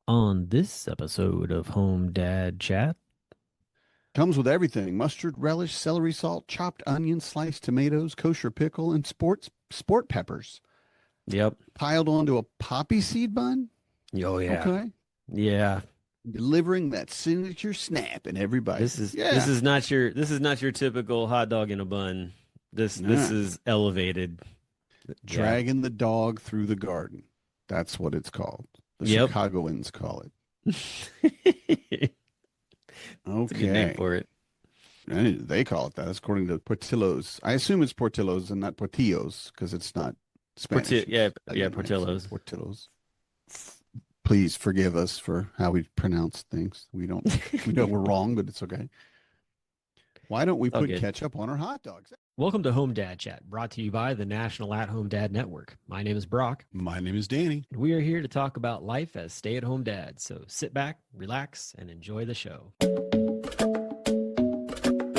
On this episode of Home Dad Chat, Comes with everything: mustard, relish, celery salt, chopped onion, sliced tomatoes, kosher pickle, and sport peppers. yep. Piled onto a poppy seed bun. Oh yeah. Okay. Yeah. Delivering that signature snap in every bite. This Yeah. is not your typical hot dog in a bun. This Nah. is elevated. Yeah. Dragging the dog through the garden. That's what it's called. The Yep. Chicagoans call it. It's a good name Okay. for it. And they call it that. That's according to Portillo's. I assume it's Portillo's and not Portillos because it's not Spanish. Yeah, It's yeah, Italian, right? So Portillo's. Portillo's. Please forgive us for how we pronounce things. We know we're wrong, but it's okay. Why don't we All put good. ketchup on our hot dogs? Welcome to Home Dad Chat, brought to you by the National At Home Dad Network. My name is Brock, My name is Danny. and we are here to talk about life as stay-at-home dads. So sit back, relax, and enjoy the show.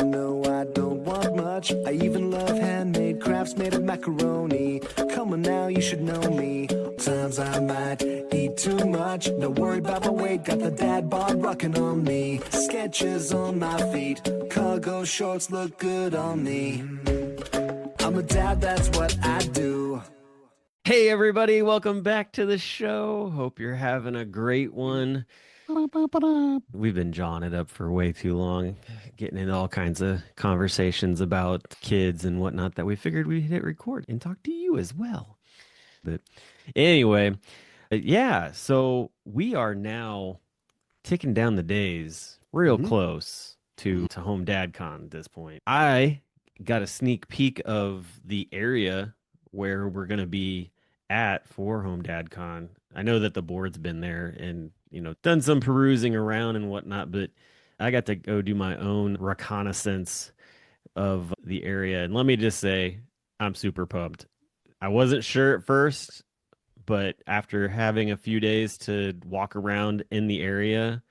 No, I don't want much. I even love handmade crafts made of macaroni. Come on now, you should know me. Times I might eat too much. No worry about my weight, got the dad bod rocking on me. Sketches on my feet, cargo shorts look good on me. I'm a dad, that's what I do. Hey, everybody, welcome back to the show. Hope you're having a great one. We've been jawing it up for way too long, getting into all kinds of conversations about kids and whatnot that we figured we'd hit record and talk to you as well. But anyway, yeah, so we are now ticking down the days real Mhm. close to HomeDadCon at this point. I got a sneak peek of the area where we're going to be at for HomeDadCon. I know that the board's been there and, done some perusing around and whatnot, but I got to go do my own reconnaissance of the area. And let me just say, I'm super pumped. I wasn't sure at first, but after having a few days to walk around in the area,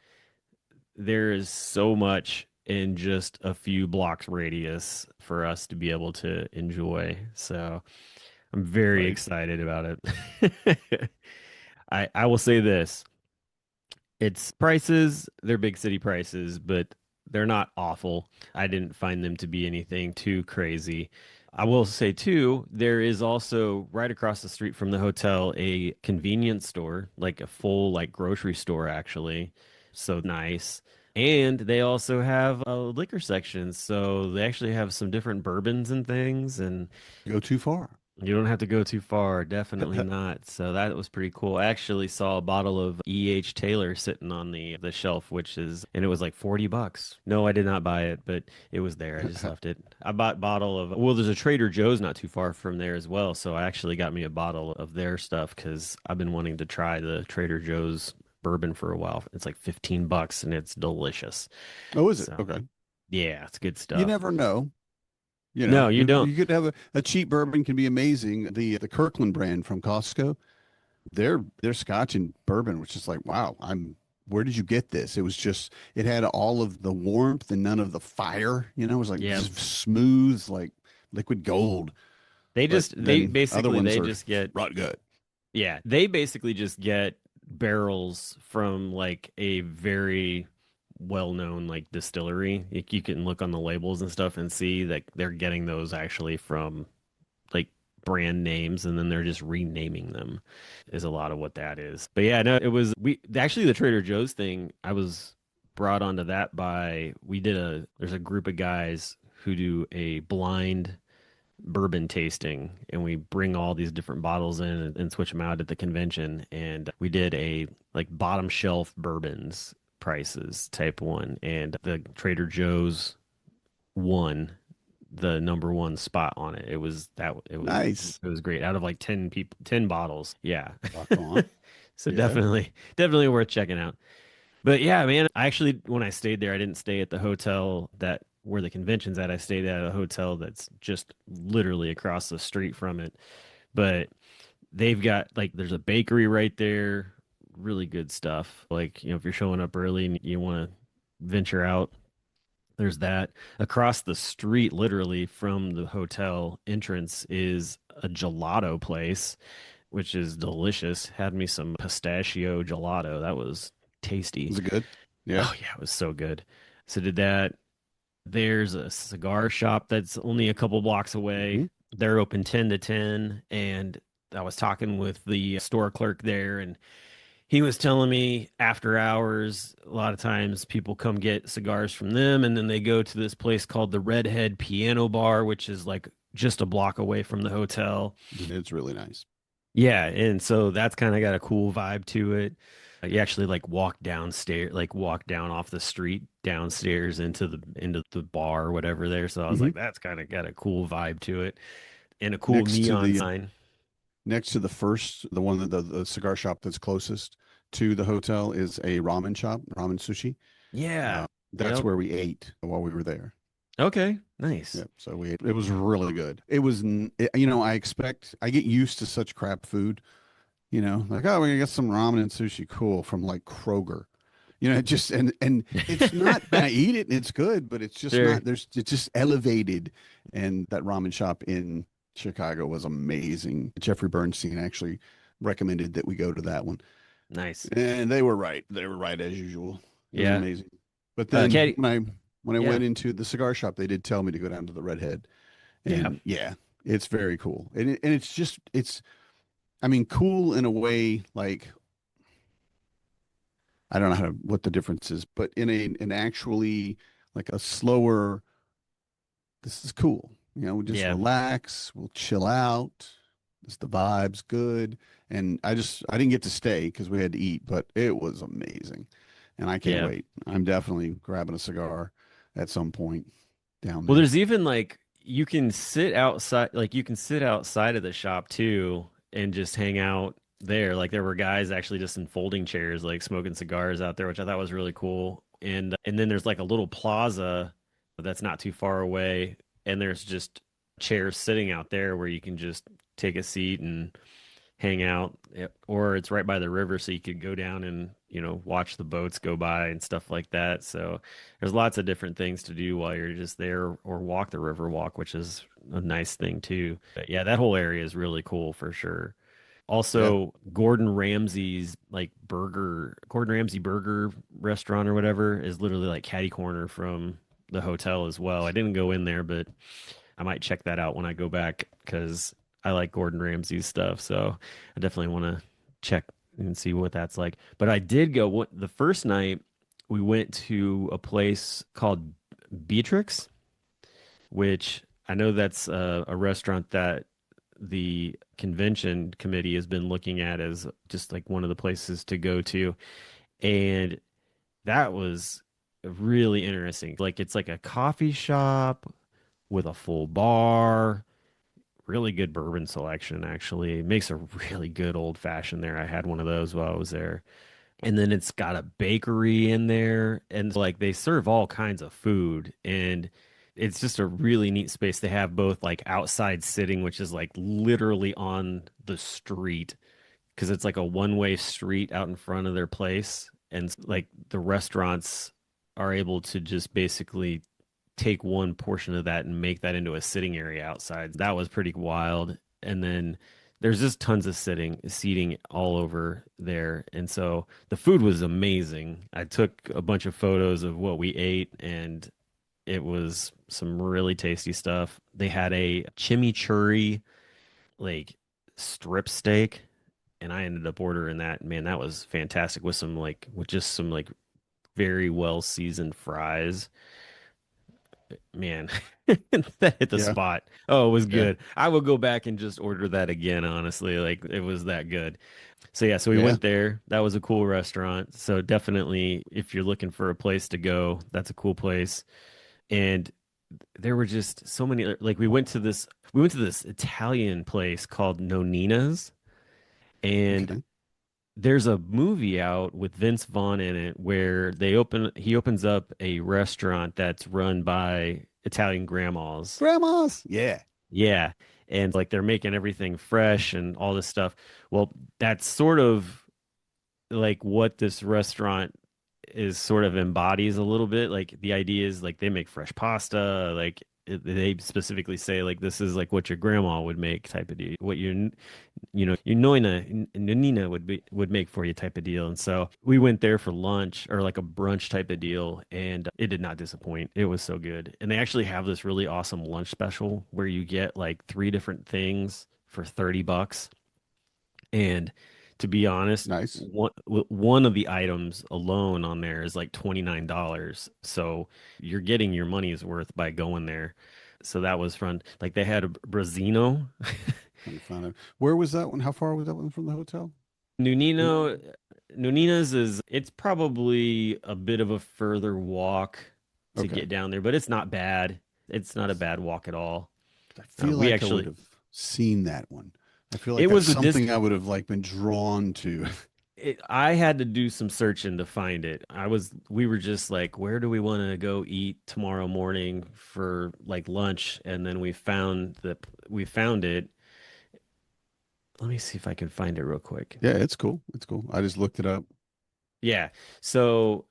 there is so much in just a few blocks radius for us to be able to enjoy. So I'm very Right. excited about it. I will say this. It's prices, they're big city prices, but they're not awful. I didn't find them to be anything too crazy. I will say too, there is also right across the street from the hotel a convenience store, like a full like grocery store actually. So nice. And they also have a liquor section, so they actually have some different bourbons and things, and Go too far. you don't have to go too far, definitely not. So that was pretty cool. I actually saw a bottle of E.H. Taylor sitting on the shelf, and it was like $40. No, I did not buy it, but it was there. I just left it. I bought bottle of, well, there's a Trader Joe's not too far from there as well. So I actually got me a bottle of their stuff because I've been wanting to try the Trader Joe's bourbon for a while. It's like $15 and it's delicious. Oh, is it? So Okay. yeah, it's good You stuff. never know. No, you don't. You could have a cheap bourbon can be amazing. The Kirkland brand from Costco, their Scotch and bourbon was just like, wow, where did you get this? It was just it had all of the warmth and none of the fire. It was like Yeah. just smooth, like liquid gold. But They then other basically ones they are just get rot gut. Yeah, they basically just get barrels from like a very well-known like distillery. You can look on the labels and stuff and see that they're getting those actually from like brand names and then they're just renaming them is a lot of what that is. But yeah, no, it was we actually the Trader Joe's thing, I was brought onto that by there's a group of guys who do a blind bourbon tasting and we bring all these different bottles in and switch them out at the convention and we did a like bottom shelf bourbons prices type one and the Trader Joe's won the number one spot on it. Nice. It was great out of like 10 people 10 bottles. Yeah. Rock on. So Yeah. definitely worth checking out. But yeah, man, I actually when I stayed there, I didn't stay at the hotel that where the convention's at. I stayed at a hotel that's just literally across the street from it. But they've got like there's a bakery right there, really good stuff. Like, if you're showing up early and you want to venture out, there's that. Across the street, literally from the hotel entrance, is a gelato place which is delicious. Had me some pistachio gelato. That was tasty. Was it good? Yeah. Oh yeah, it was so good. So did that. There's a cigar shop that's only a couple blocks Hmm. away. They're open 10 to 10. And I was talking with the store clerk there, and he was telling me after hours, a lot of times people come get cigars from them, and then they go to this place called the Redhead Piano Bar, which is like just a block away from the hotel. It's really nice. Yeah, and so that's kind of got a cool vibe to it. You actually like walk downstairs, like walk down off the street downstairs into the bar or whatever there. So I was Hmm. like, that's kind of got a cool vibe to it and a cool Next to neon the sign. next to the first, the one that the cigar shop that's closest to the hotel is a ramen shop, ramen sushi. Yeah. Uh, that's Yep. where we ate while we were there. Okay. Nice. Yeah, so we ate. It was really good. It was, you know, I get used to such crap food. You know, like, oh, we're gonna get some ramen and sushi, cool, from like Kroger. You know, it just and it's not bad. I eat it and it's good, but it's just Sure. not. It's just elevated. And that ramen shop in Chicago was amazing. Jeffrey Bernstein actually recommended that we go to that one, Nice. and they were right. They were right as usual. It was Yeah. amazing. But then Katie. when I Yeah. went into the cigar shop, they did tell me to go down to the Redhead, Yeah. and yeah, it's very cool. And it's just it's I mean cool in a way like I don't know what the difference is, but in an actually like a slower, this is cool. You know, we just Yeah. relax, we'll chill out. This the vibe's good. And I didn't get to stay because we had to eat, but it was amazing. And I can't Yeah. wait. I'm definitely grabbing a cigar at some point down Well, there. there's even like you can sit outside of the shop too and just hang out there. Like there were guys actually just in folding chairs, like smoking cigars out there, which I thought was really cool. And then there's like a little plaza that's not too far away, and there's just chairs sitting out there where you can just take a seat and hang out. Or it's right by the river, so you could go down and watch the boats go by and stuff like that. So there's lots of different things to do while you're just there, or walk the river walk, which is a nice thing too. But yeah, that whole area is really cool for sure. Yeah. Also, Gordon Ramsay burger restaurant or whatever is literally like catty corner from the hotel as well. I didn't go in there, but I might check that out when I go back because I like Gordon Ramsay's stuff. So I definitely want to check and see what that's like. But I did go the first night we went to a place called Beatrix, which I know that's a restaurant that the convention committee has been looking at as just like one of the places to go to. And that was really interesting. Like it's like a coffee shop with a full bar, really good bourbon selection actually. It makes a really good old fashioned there. I had one of those while I was there. And then it's got a bakery in there, and like they serve all kinds of food, and it's just a really neat space. They have both like outside sitting, which is like literally on the street because it's like a one-way street out in front of their place, and like the restaurants are able to just basically take one portion of that and make that into a sitting area outside. That was pretty wild. And then there's just tons of seating all over there. And so the food was amazing. I took a bunch of photos of what we ate, and it was some really tasty stuff. They had a chimichurri like strip steak, and I ended up ordering that. Man, that was fantastic with just some like very well seasoned fries. Man, that hit the Yeah. spot. Oh, it was Yeah. good. I will go back and just order that again, honestly. Like it was that good. So yeah, so we Yeah. went there. That was a cool restaurant. So definitely if you're looking for a place to go, that's a cool place. And there were just so many like we went to this Italian place called Nonina's, and Okay. there's a movie out with Vince Vaughn in it where he opens up a restaurant that's run by Italian grandmas. Grandmas. Yeah. Yeah. And like they're making everything fresh and all this stuff. Well, that's sort of like what this restaurant is sort of embodies a little bit. Like the idea is like they make fresh pasta, like they specifically say like this is like what your grandma would make type of deal, what your Nina would make for you type of deal. And so we went there for lunch or like a brunch type of deal, and it did not disappoint. It was so good. And they actually have this really awesome lunch special where you get like three different things for $30. And to be honest, Nice. one of the items alone on there is like $29. So you're getting your money's worth by going there. So that was fun. Like they had a Brazino. Trying to find out. Where was that one? How far was that one from the hotel? Nunino, Nunina's is it's probably a bit of a further walk to Okay. get down there, but it's not bad. It's not a bad walk at all. I feel We like I would actually have seen that one. I feel like it that's was a dis something I would have like been drawn to. I had to do some searching to find it. We were just like, where do we want to go eat tomorrow morning for like lunch? And then we found it. Let me see if I can find it real quick. Yeah, it's cool. It's cool. I just looked it up. Yeah. So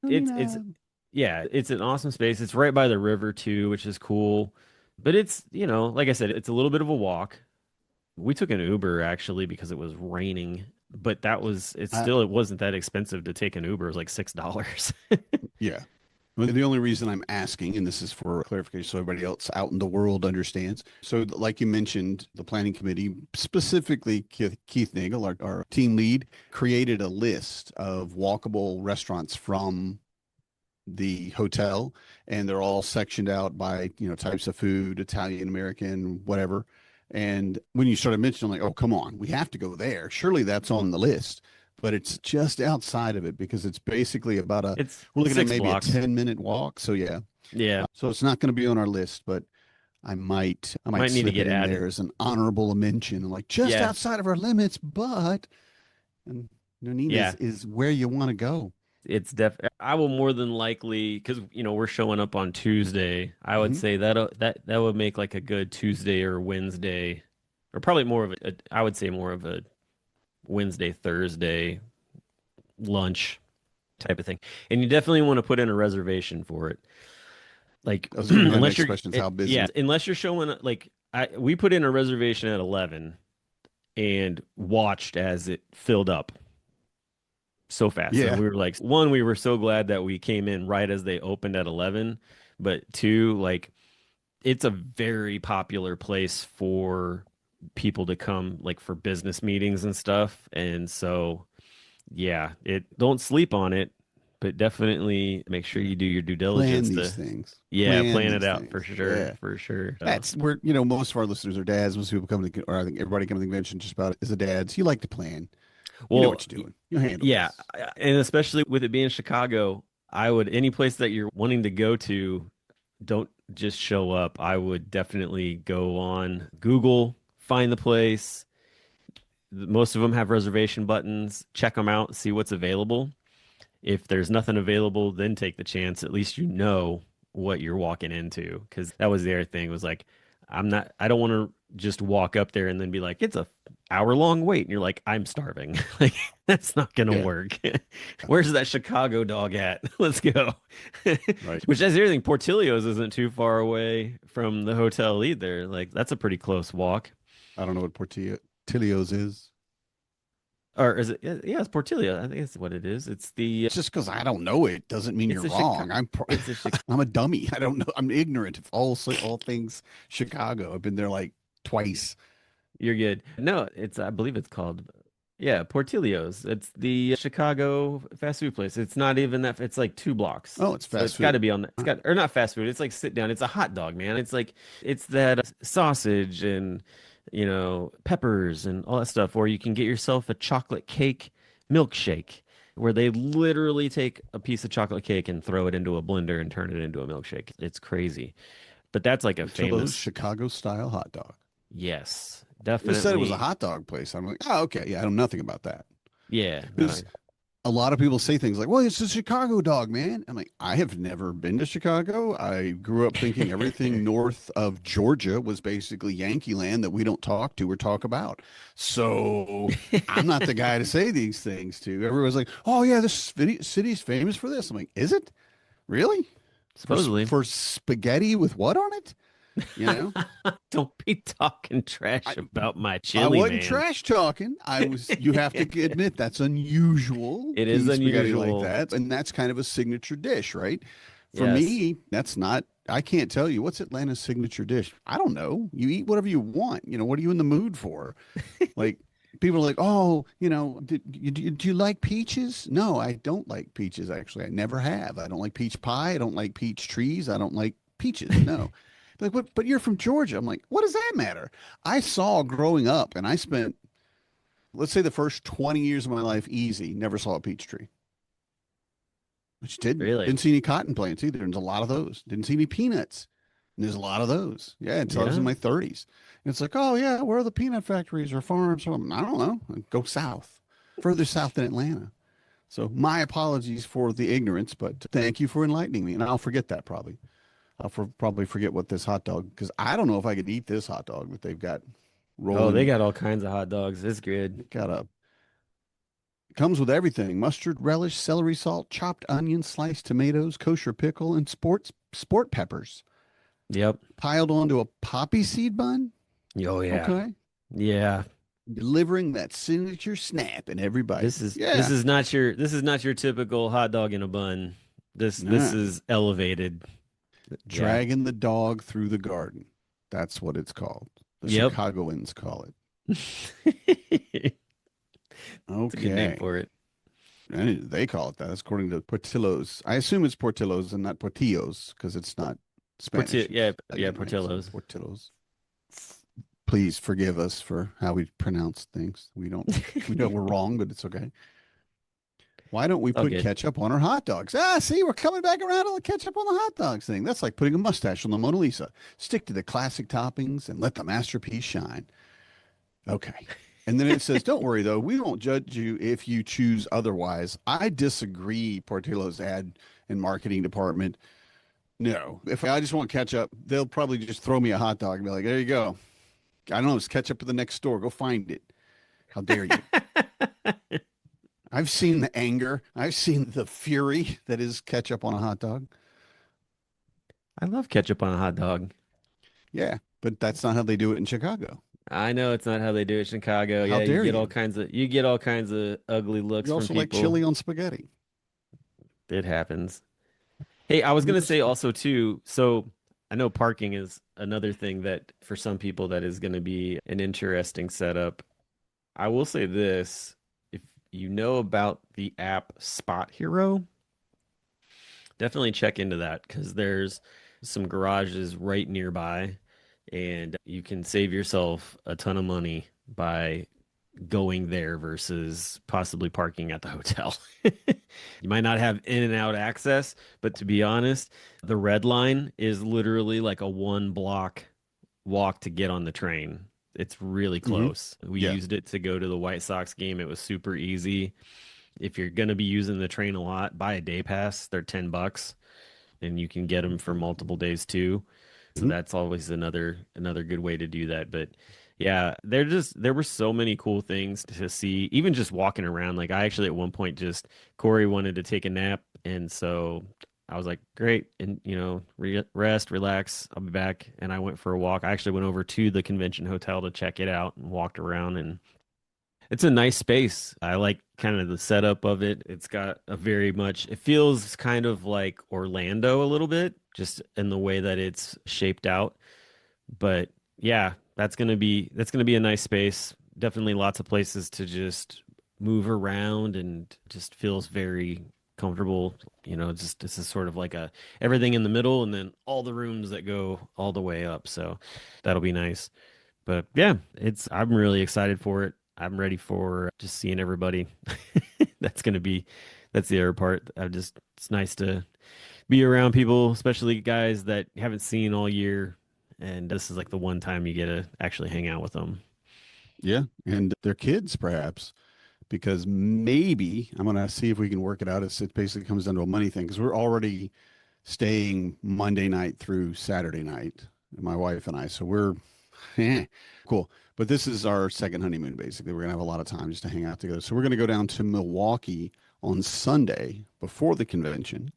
it's Nina. yeah, it's an awesome space. It's right by the river too, which is cool. But it's, like I said, it's a little bit of a walk. We took an Uber actually because it was raining, but I, it wasn't that expensive to take an Uber. It was like $6. yeah. Well, the only reason I'm asking, and this is for clarification so everybody else out in the world understands. So, like you mentioned, the planning committee, specifically Keith Nagel, our team lead, created a list of walkable restaurants from the hotel, and they're all sectioned out by, types of food, Italian, American, whatever. And when you started mentioning, I'm like, oh, come on, we have to go there. Surely that's on the list, but it's just outside of it because it's basically It's we're looking at six maybe a blocks. 10-minute walk. So yeah. Yeah, So it's not going to be on our list, but I might might need to slip it get in added. there as an honorable mention, like just Yeah, outside of our limits, but and yeah. Nonina's is where you want to go. I will more than likely because we're showing up on Tuesday. I would Hmm. say that would make like a good Tuesday or Wednesday, or probably more of I would say more of a Wednesday, Thursday lunch type of thing. And you definitely want to put in a reservation for it. Like That was going to be my unless next you're question is how busy. unless you're showing like we put in a reservation at 11 and watched as it filled up so fast. So Yeah. we were like, one, we were so glad that we came in right as they opened at 11, but two, like it's a very popular place for people to come like for business meetings and stuff. And so yeah, it don't sleep on it, but definitely make sure you do your due Plan diligence these to things. yeah, Plan plan it these out for things. sure, Yeah. for sure. So, That's where, most of our listeners are dads. Most people come to, or I think everybody coming to the convention just about is a dads. You like to plan. You know well, what you're doing. You handle yeah, this. and especially with it being Chicago, I would any place that you're wanting to go to, don't just show up. I would definitely go on Google, find the place. Most of them have reservation buttons. Check them out, see what's available. If there's nothing available, then take the chance. At least you know what you're walking into. Because that was the other thing was like, I don't want to just walk up there and then be like, it's a hour long wait. And you're like, I'm starving. Like, that's not going to Yeah. work. Where's that Chicago dog at? Let's go. Right. Which that's the other thing. Portillo's isn't too far away from the hotel either. Like, that's a pretty close walk. I don't know what Portillo's is. Or is it? Yeah, it's Portillo. I think that's what it is. It's the Just because I don't know it doesn't mean it's you're a Chicago. wrong. It's a Chicago. I'm a dummy. I don't know. I'm ignorant of all things Chicago. I've been there like twice. You're good. No, I believe it's called, yeah, Portillo's. It's the Chicago fast food place. It's not even that, it's like 2 blocks. Oh, it's So fast it's got to food. be on the, it's got, or not fast food. It's like sit down. It's a hot dog, man. It's like, it's that sausage and, peppers and all that stuff. Or you can get yourself a chocolate cake milkshake where they literally take a piece of chocolate cake and throw it into a blender and turn it into a milkshake. It's crazy. But that's like a Portillo's famous, Chicago style hot dog. yes, It said it was a definitely. hot dog place. I'm like, oh, okay. Yeah, I know nothing about that. Yeah, no, Because a lot of people say things like, well, it's a Chicago dog, man. I'm like, I have never been to Chicago. I grew up thinking everything north of Georgia was basically Yankee land that we don't talk to or talk about. So I'm not the guy to say these things to. Everyone's like, oh, yeah, this city's famous for this. I'm like, is it? Really? Supposedly. for spaghetti with what on it? You know, Don't be talking I trash about my I chili, wasn't man. trash talking. I was. You have to admit that's unusual It to is eat spaghetti like unusual. that, and that's kind of a signature dish, right? For Yes. me, that's not. I can't tell you what's Atlanta's signature dish. I don't know. You eat whatever you want. You know, what are you in the mood for? Like people are like, oh, do you like peaches? No, I don't like peaches. Actually, I never have. I don't like peach pie. I don't like peach trees. I don't like peaches. No. Like, but you're from Georgia. I'm like, what does that matter? I saw growing up, and I spent, let's say, the first 20 years of my life easy, never saw a peach tree. Which Really? didn't see any cotton plants either. There's a lot of those. Didn't see any peanuts. And there's a lot of those. Yeah, until I was in Yeah. my 30s. And it's like, oh yeah, where are the peanut factories or farms? Well, I don't know. Go south, further south than Atlanta. So my apologies for the ignorance, but thank you for enlightening me. And I'll forget that probably. Probably forget what this hot dog, because I don't know if I could eat this hot dog that they've got Oh, they rolling. got all kinds of hot dogs. It's good. Got a Comes with everything: mustard, relish, celery salt, chopped onion, sliced tomatoes, kosher pickle, and sport peppers Yep. piled onto a poppy seed bun. Oh yeah. Okay. Yeah. Delivering that signature snap in every bite. This Yeah. is not your typical hot dog in a bun. This Nah. is elevated. Yeah. Dragging the dog through the garden. That's what it's called. The Yep. Chicagoans call it. It's a good name Okay. for it. And they call it that. That's according to Portillo's. I assume it's Portillo's and not Portillos because it's not Spanish. Yeah, It's yeah, Italian, right? So Portillo's. Portillo's. Please forgive us for how we pronounce things. We know we're wrong, but it's okay. Why don't we All put good. ketchup on our hot dogs? See, we're coming back around on the ketchup on the hot dogs thing. That's like putting a mustache on the Mona Lisa. Stick to the classic toppings and let the masterpiece shine. Okay. And then it says, don't worry, though. We won't judge you if you choose otherwise. I disagree, Portillo's ad and marketing department. No. If I just want ketchup, they'll probably just throw me a hot dog and be like, there you go. I don't know. It's ketchup at the next store. Go find it. How dare you? I've seen the anger. I've seen the fury that is ketchup on a hot dog. I love ketchup on a hot dog. Yeah, but that's not how they do it in Chicago. I know it's not how they do it in Chicago. How Yeah, dare you? you get all kinds of ugly looks You from also like people. chili on spaghetti. It happens. Hey, I was Who gonna does? say also too, so I know parking is another thing that for some people that is gonna be an interesting setup. I will say this, if you know about the app Spot Hero, definitely check into that because there's some garages right nearby and you can save yourself a ton of money by going there versus possibly parking at the hotel. You might not have in and out access, but to be honest, the red line is literally like a 1 block walk to get on the train. It's really Hmm. close. We Yeah. used it to go to the White Sox game. It was super easy. If you're going to be using the train a lot, buy a day pass. They're $10 and you can get them for multiple days too. So Mhm. that's always another good way to do that. But yeah, there were so many cool things to see, even just walking around. Like I actually at one point just Corey wanted to take a nap, and so I was like, great, and rest, relax. I'll be back, and I went for a walk. I actually went over to the convention hotel to check it out and walked around, and it's a nice space. I like kind of the setup of it. It's got a very much, it feels kind of like Orlando a little bit, just in the way that it's shaped out. But yeah, that's gonna be a nice space. Definitely lots of places to just move around and just feels very comfortable. Just this is sort of like a everything in the middle and then all the rooms that go all the way up. So that'll be nice. But yeah, I'm really excited for it. I'm ready for just seeing everybody. That's gonna be that's the other part. It's nice to be around people, especially guys that you haven't seen all year. And this is like the one time you get to actually hang out with them. Yeah. And their kids, perhaps, because maybe I'm going to see if we can work it out. It basically comes down to a money thing because we're already staying Monday night through Saturday night, my wife and I. So we're cool. But this is our second honeymoon, basically. We're going to have a lot of time just to hang out together. So we're going to go down to Milwaukee on Sunday before the convention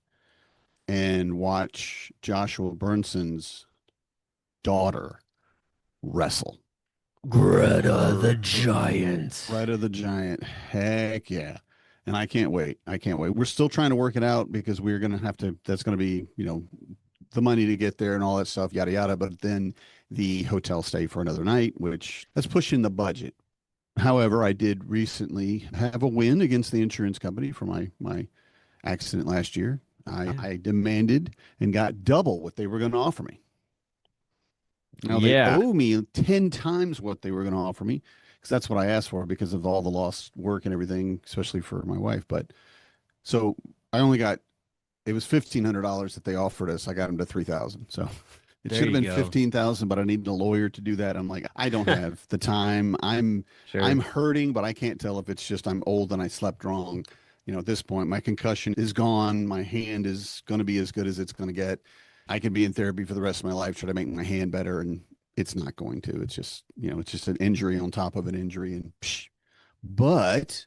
and watch Joshua Bernson's daughter wrestle. Greta the Giant. Greta the Giant. Heck yeah. And I can't wait. I can't wait. We're still trying to work it out because we're going to have to, that's going to be, the money to get there and all that stuff, yada, yada. But then the hotel stay for another night, which that's pushing the budget. However, I did recently have a win against the insurance company for my accident last year. I demanded and got double what they were going to offer me. Now they owe me 10 times what they were going to offer me because that's what I asked for because of all the lost work and everything, especially for my wife. But so I only got, it was $1,500 that they offered us. I got them to 3,000. So it should have been 15,000, but I needed a lawyer to do that. I'm like, I don't have the time. I'm hurting, but I can't tell if it's just I'm old and I slept wrong. At this point, my concussion is gone. My hand is going to be as good as it's going to get. I could be in therapy for the rest of my life, try to make my hand better, and it's not going to. It's just, it's just an injury on top of an injury. And but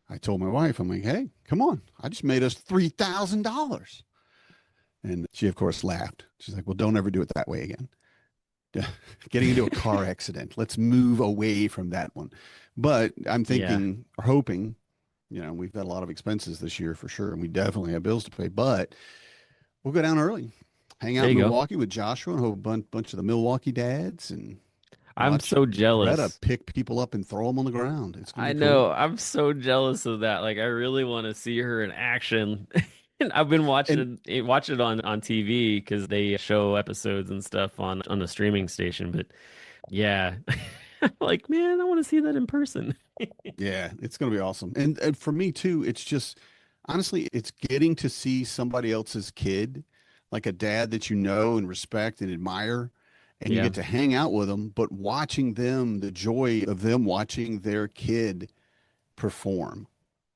I told my wife, I'm like, hey, come on. I just made us $3,000. And she, of course, laughed. She's like, well, don't ever do it that way again. Getting into a car accident. Let's move away from that one. But I'm thinking, or hoping, we've got a lot of expenses this year for sure. And we definitely have bills to pay, but we'll go down early. Hang out in Milwaukee with Joshua and a whole bunch of the Milwaukee dads. And I'm so jealous. Greta pick people up and throw them on the ground. It's I know. Cool. I'm so jealous of that. Like, I really want to see her in action. And I've been watching it on TV because they show episodes and stuff on the streaming station. But yeah, like, man, I want to see that in person. Yeah, it's going to be awesome. And for me too, it's just, honestly, it's getting to see somebody else's kid, like a dad that and respect and admire, and you get to hang out with them, but watching them, the joy of them watching their kid perform.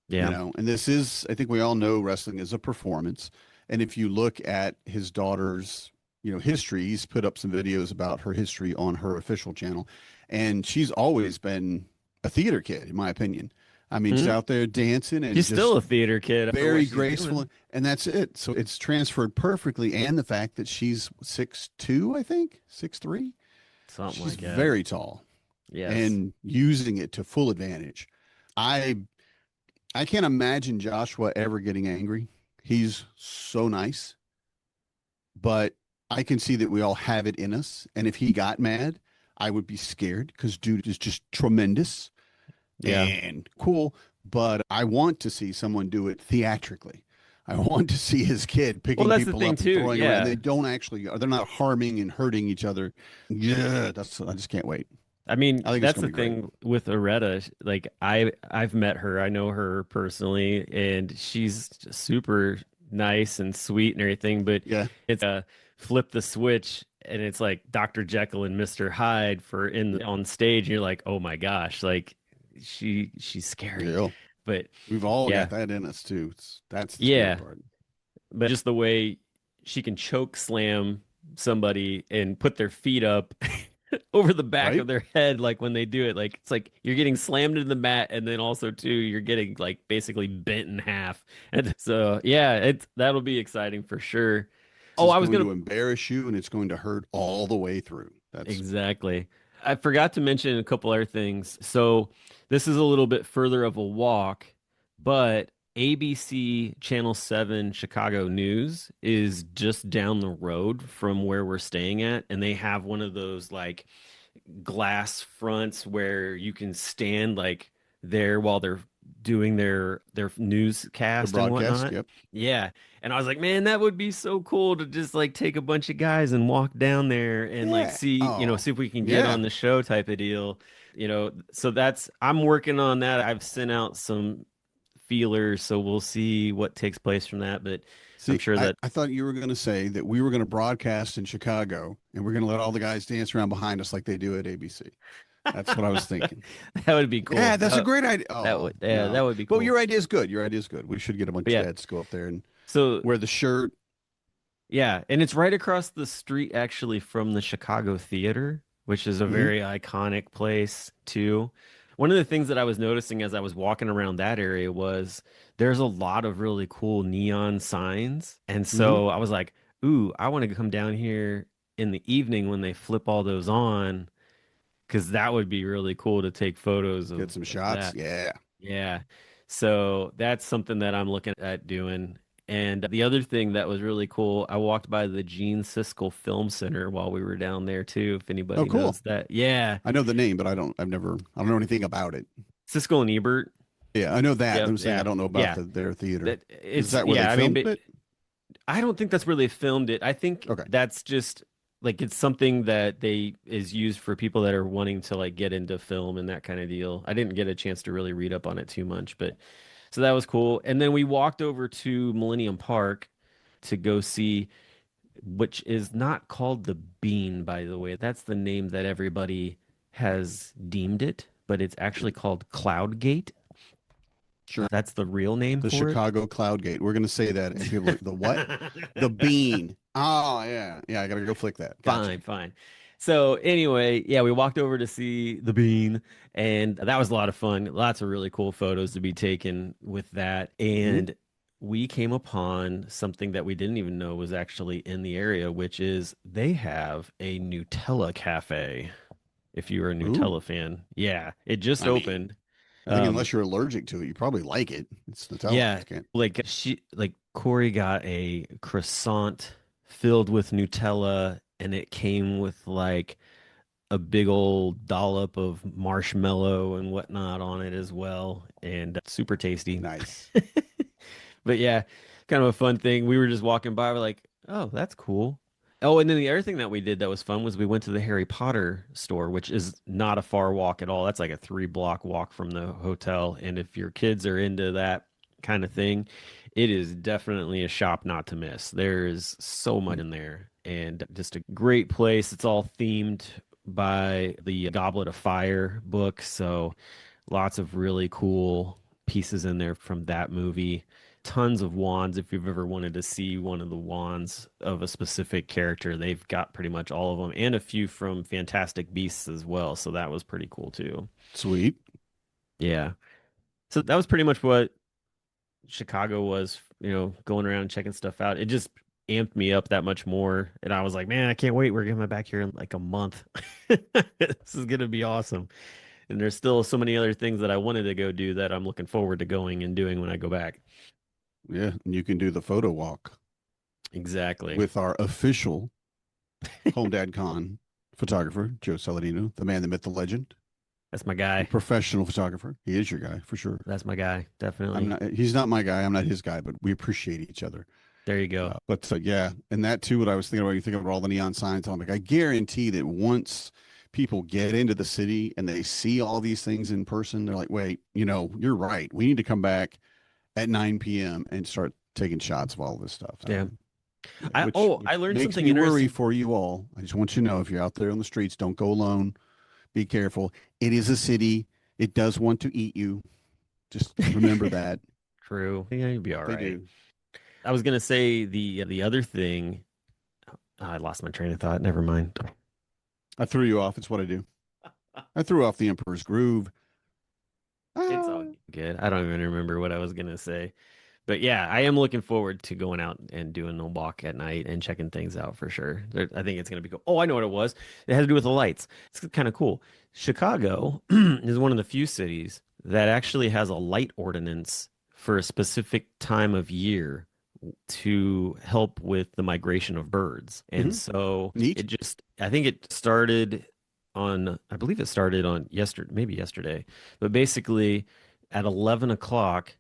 Yeah. And this is, I think we all know wrestling is a performance. And if you look at his daughter's, history, he's put up some videos about her history on her official channel. And she's always been a theater kid, in my opinion. I mean, she's out there dancing and she's still a theater kid. Very graceful. And that's it. So it's transferred perfectly. And the fact that she's 6'2", I think, 6'3". Something she's like that. Very tall. Yes. And using it to full advantage. I can't imagine Joshua ever getting angry. He's so nice. But I can see that we all have it in us. And if he got mad, I would be scared because dude is just tremendous. And cool, but I want to see someone do it theatrically. I want to see his kid picking people up and throwing them around. They don't actually, they're not harming and hurting each other. Yeah, I just can't wait. I mean, that's the thing with Aretta. Like, I've met her. I know her personally, and she's super nice and sweet and everything. But it's a flip the switch, and it's like Dr. Jekyll and Mr. Hyde on stage. And you're like, oh my gosh, like. She's scary, but we've all got that in us too. That's the part. But just the way she can choke slam somebody and put their feet up over the back of their head, like when they do it, like it's like you're getting slammed into the mat, and then also too you're getting like basically bent in half. And so that'll be exciting for sure. I was going to embarrass you, and it's going to hurt all the way through. That's exactly. I forgot to mention a couple other things. So this is a little bit further of a walk, but ABC Channel 7 Chicago News is just down the road from where we're staying at. And they have one of those like glass fronts where you can stand like there while they're doing their newscast and whatnot. Yeah. And I was like, man, that would be so cool to just like take a bunch of guys and walk down there and like see, see if we can get on the show type of deal. So I'm working on that. I've sent out some feelers, so we'll see what takes place from that. But I'm sure that I thought you were going to say that we were going to broadcast in Chicago and we're going to let all the guys dance around behind us like they do at ABC. That's what I was thinking. That would be cool. Yeah, that's a great idea. That would be cool. Well, your idea is good. We should get a bunch of dads to go up there and wear the shirt. Yeah, and it's right across the street actually from the Chicago Theater, which is a very iconic place too. One of the things that I was noticing as I was walking around that area was there's a lot of really cool neon signs. And Hmm. so I was like, ooh, I want to come down here in the evening when they flip all those on, because that would be really cool to take photos Get some of shots. that. Yeah. Yeah. So that's something that I'm looking at doing. And the other thing that was really cool, I walked by the Gene Siskel Film Center while we were down there too, if Oh, anybody cool. knows that. Yeah. I know the name, but I don't know anything about it. Siskel and Ebert. Yeah, I know that. Yep. I'm saying I Yeah. don't know about Yeah. their theater. That Is it's that where they yeah, I mean, filmed but it? I don't think that's where they filmed it. I think Okay. that's just like it's something that they is used for people that are wanting to like get into film and that kind of deal. I didn't get a chance to really read up on it too much, but so that was cool. And then we walked over to Millennium Park to go see, which is not called the Bean, by the way. That's the name that everybody has deemed it, but it's actually called Cloud Gate. Sure. That's the real name The for it. Chicago Cloud Gate. We're going to say that. And people are like, the what? The bean. Oh, yeah. Yeah, I got to go flick that. Gotcha. Fine, fine. So anyway, yeah, we walked over to see the Bean, and that was a lot of fun. Lots of really cool photos to be taken with that. Mhm. And we came upon something that we didn't even know was actually in the area, which is they have a Nutella cafe. If you're a Ooh. Nutella fan, yeah, it just I mean, opened. I think Um, unless you're allergic to it, you probably like it. It's Nutella. yeah, You can't. like Corey got a croissant filled with Nutella, and it came with like a big old dollop of marshmallow and whatnot on it as well, and super tasty. Nice. But yeah, kind of a fun thing. We were just walking by, we're like, oh, that's cool. Oh, and then the other thing that we did that was fun was we went to the Harry Potter store, which is not a far walk at all. That's like a 3 block walk from the hotel. And if your kids are into that kind of thing, it is definitely a shop not to miss. There is so much in there and just a great place. It's all themed by the Goblet of Fire book. So lots of really cool pieces in there from that movie. Tons of wands. If you've ever wanted to see one of the wands of a specific character, they've got pretty much all of them, and a few from Fantastic Beasts as well. So that was pretty cool too. Sweet. Yeah. So that was pretty much what Chicago was, going around checking stuff out. It just amped me up that much more. And I was like, man, I can't wait. We're coming back here in like a month. This is gonna be awesome. And there's still so many other things that I wanted to go do that I'm looking forward to going and doing when I go back. Yeah. And you can do the photo walk Exactly. with our official HomeDadCon photographer, Joe Saladino, the man, the myth, the legend, That's my guy. professional photographer. He is your guy for sure. That's my guy. Definitely. He's not my guy. I'm not his guy, but we appreciate each other. There you go. Yeah, and that too. What I was thinking about, you think about all the neon signs. I'm like, I guarantee that once people get into the city and they see all these things in person, they're like, wait, you're right. We need to come back at 9 p.m. and start taking shots of all this stuff. Yeah. Which I learned makes something me worry interesting. for you all. I just want you to know, if you're out there on the streets, don't go alone. Be careful. It is a city. It does want to eat you. Just remember that. True. Yeah, you'll be all They right. do. I was gonna say the other thing. I lost my train of thought. Never mind. I threw you off. It's what I do. I threw off the Emperor's Groove. It's all good. I don't even remember what I was gonna say. But yeah, I am looking forward to going out and doing a walk at night and checking things out for sure. I think it's going to be cool. Oh, I know what it was. It had to do with the lights. It's kind of cool. Chicago is one of the few cities that actually has a light ordinance for a specific time of year to help with the migration of birds. And Mhm. so Neat. I think it started I believe it started on yesterday, maybe yesterday, but basically at 11 o'clock,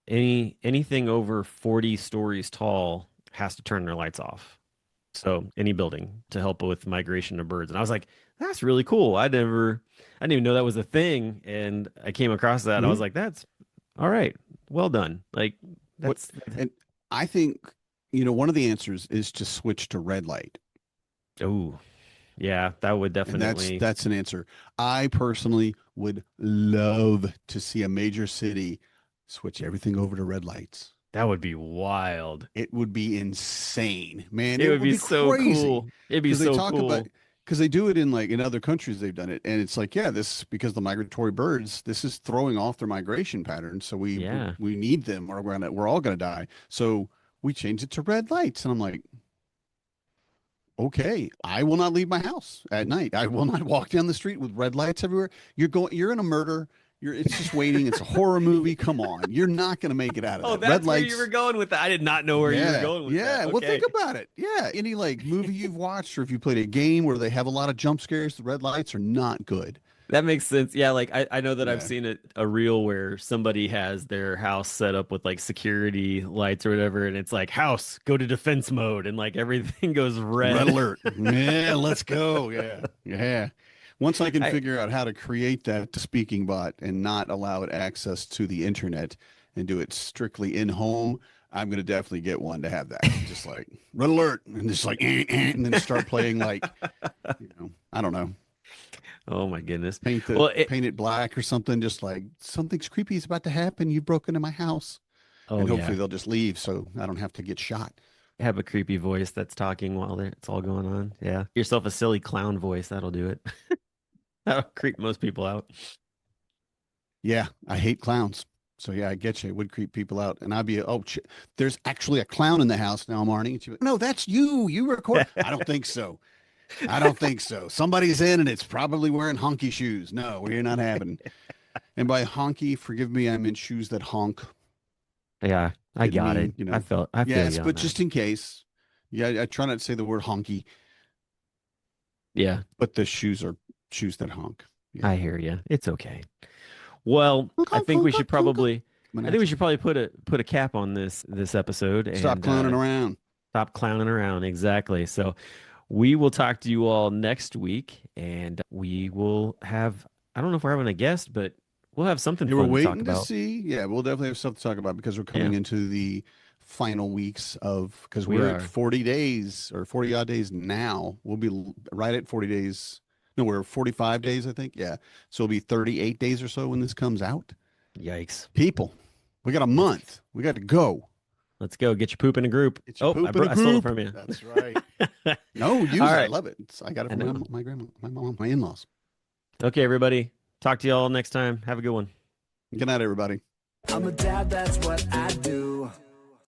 anything over 40 stories tall has to turn their lights off. So any building to help with migration of birds. And I was like, that's really cool. I didn't even know that was a thing. And I came across that. I was Mhm. like, that's all right. Well done. Like What? that's And I think, one of the answers is to switch to red light. oh yeah, that would And that's definitely that's an answer. I personally would love to see a major city switch everything over to red lights. that would be wild. It would be insane, man. It It would would be be so crazy cool. It'd be because they so talk about cool. because they do it in other countries. They've done it, and it's like, yeah, this because the migratory birds, this is throwing off their migration patterns. So Yeah. we need them, or we're all gonna die. So we changed it to red lights, and I'm like, okay, I will not leave my house at night. I will not walk down the street with red lights everywhere. You're in a murder. It's just waiting. It's a horror movie. Come on, you're not gonna make it out of Oh, that. that's Red where lights. you were going with that. I did not know where you were going with yeah. that. Well, Okay. think about it. Yeah, any like movie you've watched, or if you played a game where they have a lot of jump scares, the red lights are not good. That makes sense. Yeah, like I know that I've Yeah. seen a reel where somebody has their house set up with like security lights or whatever, and it's like house, go to defense mode, and like everything goes red. Red alert. Yeah, let's go. Yeah. Yeah. Once I can figure out how to create that speaking bot and not allow it access to the internet and do it strictly in home, I'm going to definitely get one to have that. Just like red alert and just like, and then start playing like, I don't know, Oh my goodness. paint it black or something. Just like something's creepy is about to happen. You've broken into my house. Oh And yeah. hopefully they'll just leave so I don't have to get shot. Have a creepy voice that's talking while it's all going on. Yeah. Yourself a silly clown voice, that'll do it. That'll creep most people out. Yeah, I hate clowns. So yeah, I get you. It would creep people out, and I'd be, there's actually a clown in the house now, Marnie. And she'd be, no, that's you. You record. I don't think so. I don't think so. Somebody's in, and it's probably wearing honky shoes. No, we're not having. And by honky, forgive me, I meant shoes that honk. Yeah, I Didn't got mean, it. you know. I feel Yes, you on but that. just in case. Yeah, I try not to say the word honky, Yeah, but the shoes are shoes that honk. Yeah. I hear you. It's okay. Well, I think we should probably put a cap on this episode and Stop clowning around. stop clowning around. Exactly. So we will talk to you all next week, and we will have, I don't know if we're having a guest, but we'll have something Yeah, we're fun to talk waiting to about. see. Yeah, we'll definitely have stuff to talk about because we're coming Yeah. into the final weeks of because We we're are. at 40 days or 40 odd days now. We'll be right at 40 days. No, we're 45 days, I think. Yeah. So it'll be 38 days or so when this comes out. Yikes. People, we got a month. We got to go. Let's go. Get your poop in a group. Get your poop in a I stole it group. from you. That's right. No, use All it. I right. love it. I got it I from know. my grandma, my mom, my in-laws. Okay, everybody. Talk to you all next time. Have a good one. Good night, everybody. I'm a dad, that's what I do.